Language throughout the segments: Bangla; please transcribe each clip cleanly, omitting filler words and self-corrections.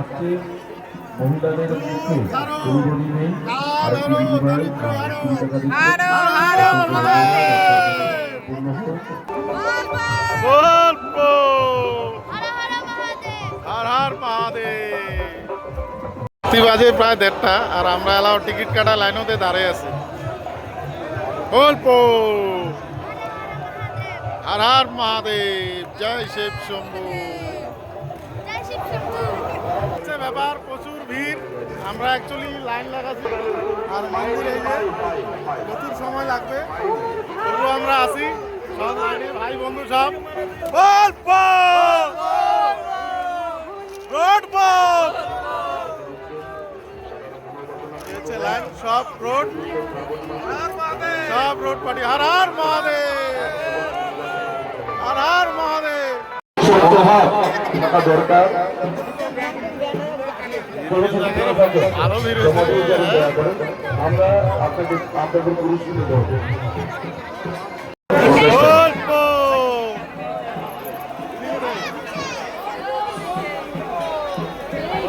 বাড়ছে, মহিলাদের মুখে গৌরবী নেই, আর কি বিনিময়ে 20 টাকা দিচ্ছে। বাজে প্রায় 1:30 আর আমরা এলাও টিকিট কাটা লাইনতে দাঁড়িয়ে আছি। অল্প হর হর মহাদেব, জয় শিব শম্ভু। ব্যাপার প্রচুর ভিড়, আমরা অ্যাকচুয়ালি লাইন লাগাচ্ছি আর মন্দির এই যে প্রচুর সময় লাগবে, তবু আমরা আসি সব লাইনে ভাই বন্ধু সব। অল্প রোড পথ লাইন, সব রোড পার্টি। হর হর মহাদেব, হর হর মহাদেব। দরকার আরো ভিড় আমরা আপনাদের পুরস্কৃত করবো।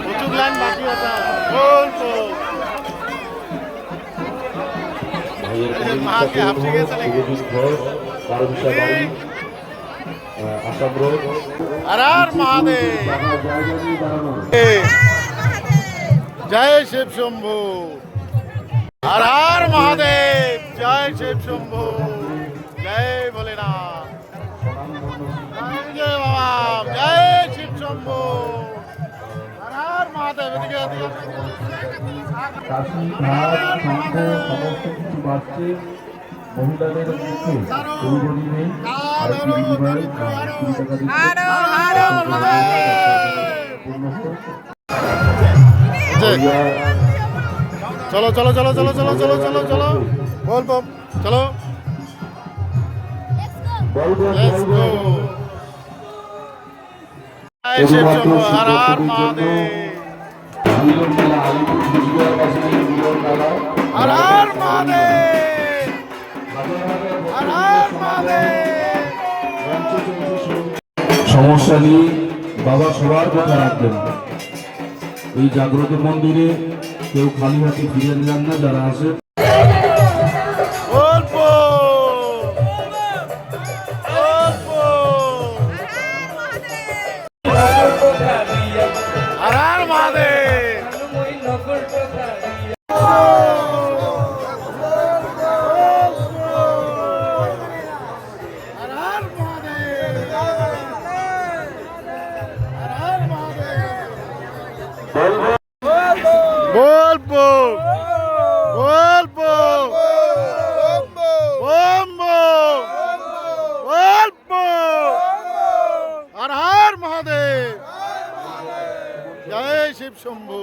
প্রচুর লাইন বাকি আছে। জয় শিব শম্ভু, হর হর মহাদেব, জয় শিব শম্ভু, জয় ভোলেনাথ, জয় বাবা, জয় শিব শম্ভু, হর হর মহাদেব। এদিকে কাশি ঘাট শঙ্খ সমস্ত কিছু বাড়ছে, মহিলাদের মুখে গৌরবী নেই, আর কি বিনিময়ে 20 টাকা দিচ্ছে। চলো চলো চলো চলো চলো চলো চলো চলো বল বল চলো, লেটস গো। জয় শিব শম্ভু, হর হর মহাদেব, হর হর মহাদেব, হর হর মহাদেব। সমস্যা নিয়ে বাবা সবার কথা রাখবেন। এই জাগ্রত মন্দিরে কেউ খালি হাতে ফিরে যান না, যারা আসে অল্প অল্প হর হর মহাদেব, বলবো বলবো বলবো হর হর মহাদেব, জয় শিব শম্ভু।